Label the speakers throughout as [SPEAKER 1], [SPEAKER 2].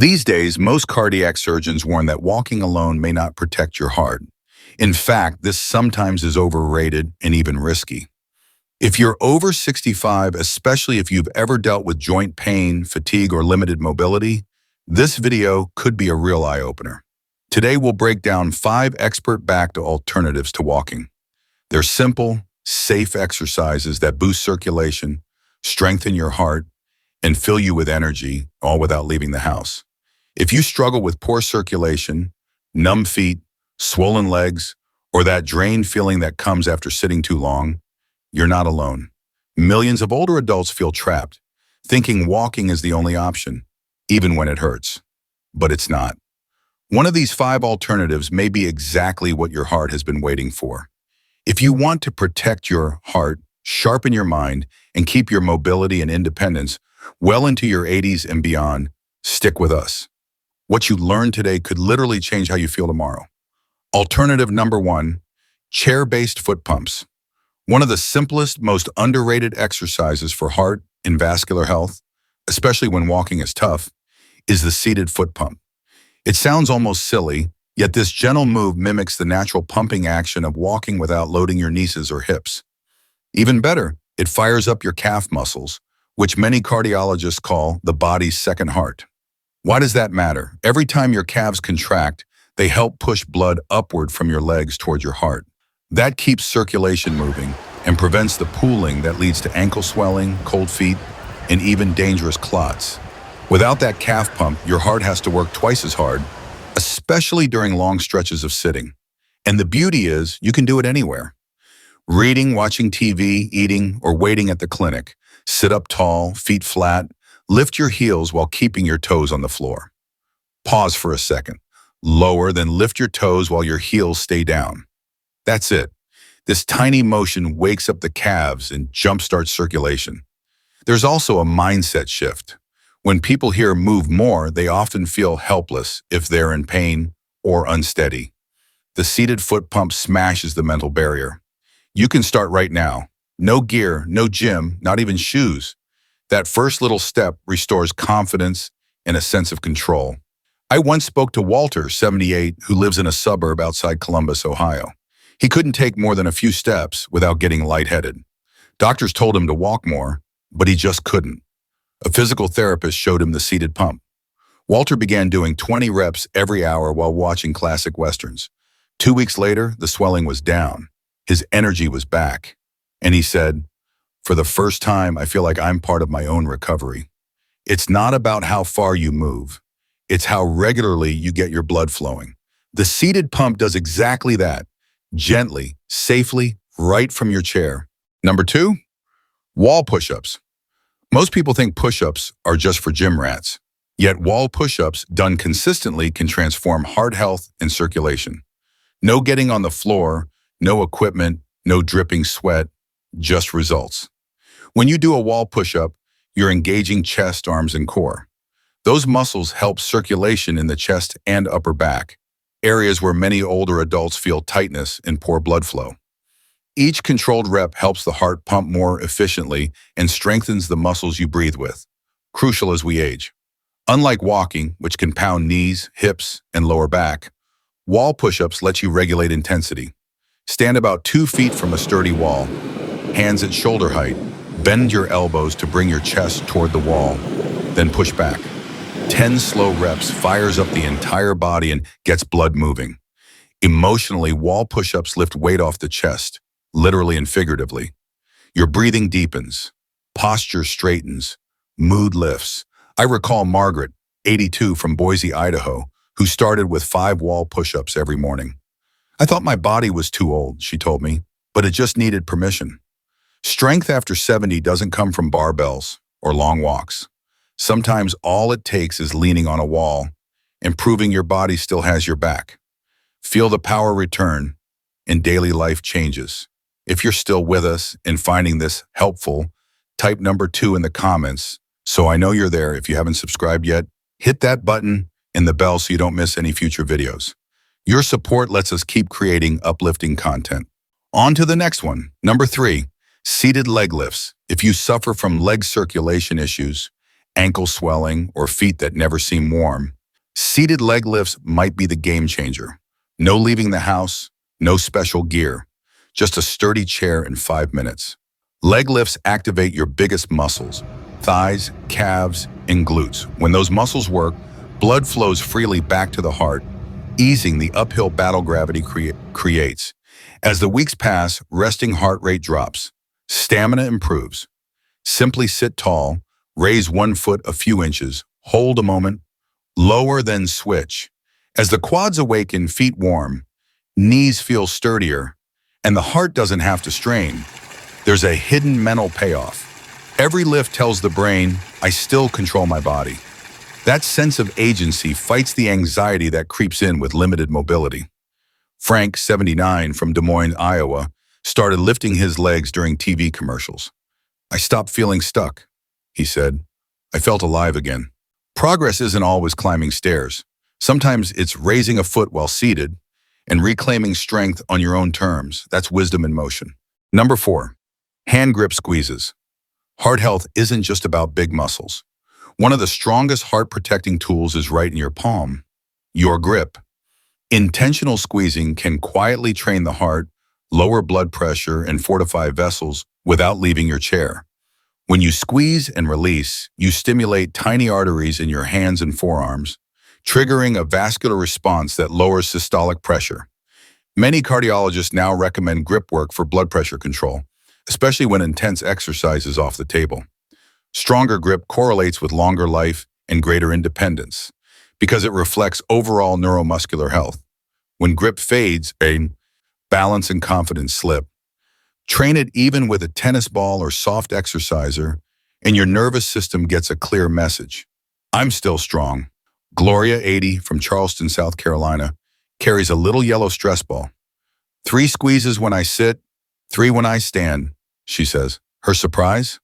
[SPEAKER 1] These days, most cardiac surgeons warn that walking alone may not protect your heart. In fact, this sometimes is overrated and even risky. If you're over 65, especially if you've ever dealt with joint pain, fatigue, or limited mobility, this video could be a real eye-opener. Today, we'll break down 5 expert-backed alternatives to walking. They're simple, safe exercises that boost circulation, strengthen your heart, and fill you with energy, all without leaving the house. If you struggle with poor circulation, numb feet, swollen legs, or that drained feeling that comes after sitting too long, you're not alone. Millions of older adults feel trapped, thinking walking is the only option, even when it hurts. But it's not. One of these 5 alternatives may be exactly what your heart has been waiting for. If you want to protect your heart, sharpen your mind, and keep your mobility and independence well into your 80s and beyond, stick with us. What you learn today could literally change how you feel tomorrow. Alternative number 1, chair-based foot pumps. One of the simplest, most underrated exercises for heart and vascular health, especially when walking is tough, is the seated foot pump. It sounds almost silly, yet this gentle move mimics the natural pumping action of walking without loading your knees or hips. Even better, it fires up your calf muscles, which many cardiologists call the body's second heart. Why does that matter? Every time your calves contract, they help push blood upward from your legs toward your heart. That keeps circulation moving and prevents the pooling that leads to ankle swelling, cold feet, and even dangerous clots. Without that calf pump, your heart has to work twice as hard, especially during long stretches of sitting. And the beauty is, you can do it anywhere. Reading, watching TV, eating, or waiting at the clinic. Sit up tall, feet flat. Lift your heels while keeping your toes on the floor. Pause for a second. Lower, then lift your toes while your heels stay down. That's it. This tiny motion wakes up the calves and jumpstarts circulation. There's also a mindset shift. When people hear move more, they often feel helpless if they're in pain or unsteady. The seated foot pump smashes the mental barrier. You can start right now. No gear, no gym, not even shoes. That first little step restores confidence and a sense of control. I once spoke to Walter, 78, who lives in a suburb outside Columbus, Ohio. He couldn't take more than a few steps without getting lightheaded. Doctors told him to walk more, but he just couldn't. A physical therapist showed him the seated pump. Walter began doing 20 reps every hour while watching classic westerns. 2 weeks later, the swelling was down. His energy was back. And he said, "For the first time, I feel like I'm part of my own recovery." It's not about how far you move. It's how regularly you get your blood flowing. The seated pump does exactly that. Gently, safely, right from your chair. Number 2, wall push-ups. Most people think push-ups are just for gym rats. Yet wall push-ups done consistently can transform heart health and circulation. No getting on the floor, no equipment, no dripping sweat, just results. When you do a wall push-up, you're engaging chest, arms, and core. Those muscles help circulation in the chest and upper back, areas where many older adults feel tightness and poor blood flow. Each controlled rep helps the heart pump more efficiently and strengthens the muscles you breathe with, crucial as we age. Unlike walking, which can pound knees, hips, and lower back, wall push-ups let you regulate intensity. Stand about 2 feet from a sturdy wall, hands at shoulder height. Bend your elbows to bring your chest toward the wall, then push back. 10 slow reps fires up the entire body and gets blood moving. Emotionally, wall push-ups lift weight off the chest, literally and figuratively. Your breathing deepens, posture straightens, mood lifts. I recall Margaret, 82, from Boise, Idaho, who started with 5 wall push-ups every morning. "I thought my body was too old," she told me, "but it just needed permission." Strength after 70 doesn't come from barbells or long walks. Sometimes all it takes is leaning on a wall and proving your body still has your back. Feel the power return, and daily life changes. If you're still with us and finding this helpful, type number 2 in the comments so I know you're there. If you haven't subscribed yet, hit that button and the bell so you don't miss any future videos. Your support lets us keep creating uplifting content. On to the next one. Number 3, seated leg lifts. If you suffer from leg circulation issues, ankle swelling, or feet that never seem warm, seated leg lifts might be the game changer. No leaving the house, no special gear, just a sturdy chair in 5 minutes. Leg lifts activate your biggest muscles, thighs, calves, and glutes. When those muscles work, blood flows freely back to the heart, easing the uphill battle gravity creates. As the weeks pass, resting heart rate drops. Stamina improves. Simply sit tall, raise one foot a few inches, hold a moment, lower then switch. As the quads awaken, feet warm, knees feel sturdier, and the heart doesn't have to strain. There's a hidden mental payoff. Every lift tells the brain, I still control my body. That sense of agency fights the anxiety that creeps in with limited mobility. Frank, 79, from Des Moines, Iowa, started lifting his legs during TV commercials. I stopped feeling stuck, he said. I felt alive again. Progress isn't always climbing stairs. Sometimes it's raising a foot while seated and reclaiming strength on your own terms. That's wisdom in motion. Number 4, hand grip squeezes. Heart health isn't just about big muscles. One of the strongest heart-protecting tools is right in your palm, your grip. Intentional squeezing can quietly train the heart, lower blood pressure, and fortify vessels without leaving your chair. When you squeeze and release, you stimulate tiny arteries in your hands and forearms, triggering a vascular response that lowers systolic pressure. Many cardiologists now recommend grip work for blood pressure control, especially when intense exercise is off the table. Stronger grip correlates with longer life and greater independence because it reflects overall neuromuscular health. When grip fades, balance and confidence slip. Train it even with a tennis ball or soft exerciser, and your nervous system gets a clear message. I'm still strong. Gloria, 80, from Charleston, South Carolina, carries a little yellow stress ball. 3 squeezes when I sit, 3 when I stand, she says. Her surprise?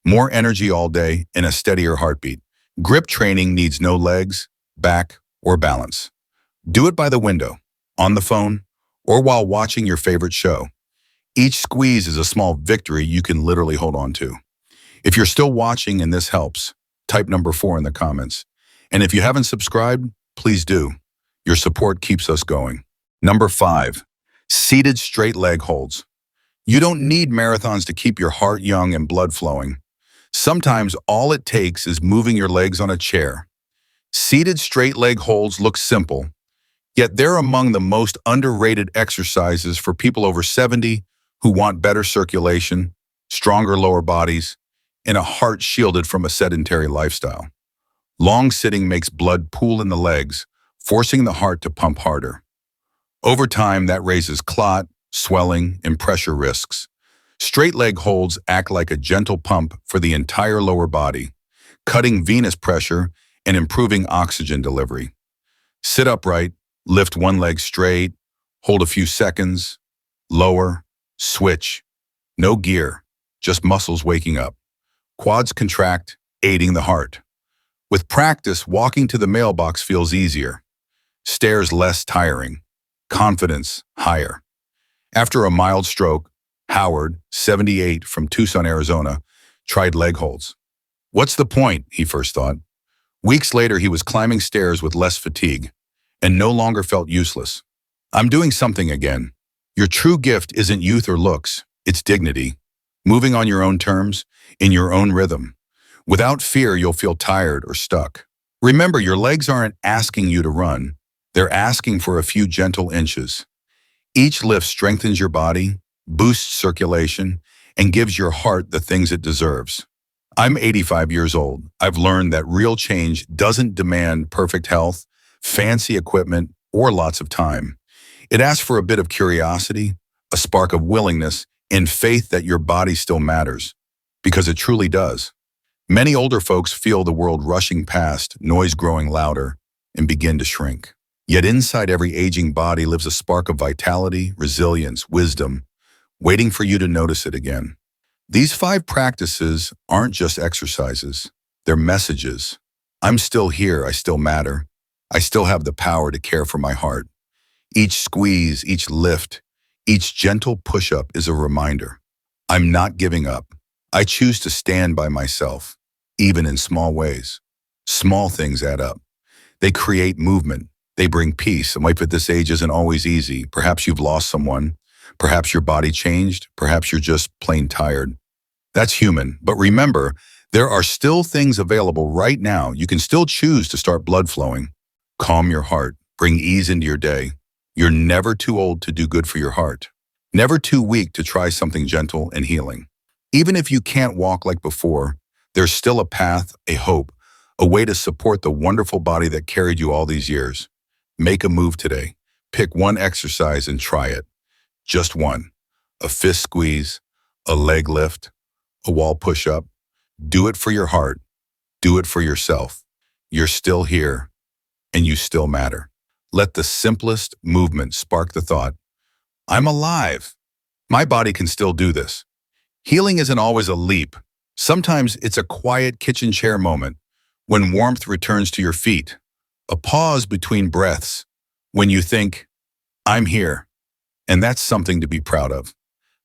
[SPEAKER 1] More energy all day and a steadier heartbeat. Grip training needs no legs, back, or balance. Do it by the window, on the phone, or while watching your favorite show. Each squeeze is a small victory you can literally hold on to. If you're still watching and this helps, type number 4 in the comments. And if you haven't subscribed, please do. Your support keeps us going. Number 5, seated straight leg holds. You don't need marathons to keep your heart young and blood flowing. Sometimes all it takes is moving your legs on a chair. Seated straight leg holds look simple, yet they're among the most underrated exercises for people over 70 who want better circulation, stronger lower bodies, and a heart shielded from a sedentary lifestyle. Long sitting makes blood pool in the legs, forcing the heart to pump harder. Over time, that raises clot, swelling, and pressure risks. Straight leg holds act like a gentle pump for the entire lower body, cutting venous pressure and improving oxygen delivery. Sit upright, lift one leg straight, hold a few seconds, lower, switch. No gear, just muscles waking up. Quads contract, aiding the heart. With practice, walking to the mailbox feels easier. Stairs less tiring. Confidence higher. After a mild stroke, Howard, 78, from Tucson, Arizona, tried leg holds. What's the point, he first thought. Weeks later, he was climbing stairs with less fatigue and no longer felt useless. I'm doing something again. Your true gift isn't youth or looks, it's dignity. Moving on your own terms, in your own rhythm. Without fear, you'll feel tired or stuck. Remember, your legs aren't asking you to run. They're asking for a few gentle inches. Each lift strengthens your body, boosts circulation, and gives your heart the things it deserves. I'm 85 years old. I've learned that real change doesn't demand perfect health, fancy equipment, or lots of time. It asks for a bit of curiosity, a spark of willingness, and faith that your body still matters, because it truly does. Many older folks feel the world rushing past, noise growing louder, and begin to shrink. Yet inside every aging body lives a spark of vitality, resilience, wisdom, waiting for you to notice it again. These 5 practices aren't just exercises, they're messages. I'm still here, I still matter. I still have the power to care for my heart. Each squeeze, each lift, each gentle push-up is a reminder. I'm not giving up. I choose to stand by myself. even in small ways. Small things add up. They create movement. They bring peace. And life at this age isn't always easy. Perhaps you've lost someone. Perhaps your body changed. Perhaps you're just plain tired. That's human. But remember, there are still things available right now. You can still choose to start blood flowing. Calm your heart. Bring ease into your day. You're never too old to do good for your heart. Never too weak to try something gentle and healing. Even if you can't walk like before, there's still a path, a hope, a way to support the wonderful body that carried you all these years. Make a move today. Pick one exercise and try it. Just one. A fist squeeze, a leg lift, a wall push-up. Do it for your heart. Do it for yourself. You're still here, and you still matter. Let the simplest movement spark the thought, I'm alive. My body can still do this. Healing isn't always a leap. Sometimes it's a quiet kitchen chair moment when warmth returns to your feet, a pause between breaths when you think, I'm here. And that's something to be proud of.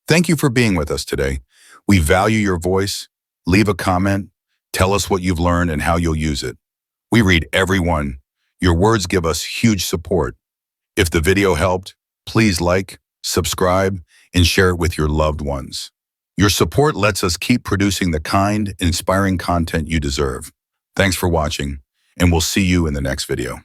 [SPEAKER 1] Thank you for being with us today. We value your voice. Leave a comment. Tell us what you've learned and how you'll use it. We read every one. Your words give us huge support. If the video helped, please like, subscribe, and share it with your loved ones. Your support lets us keep producing the kind, inspiring content you deserve. Thanks for watching, and we'll see you in the next video.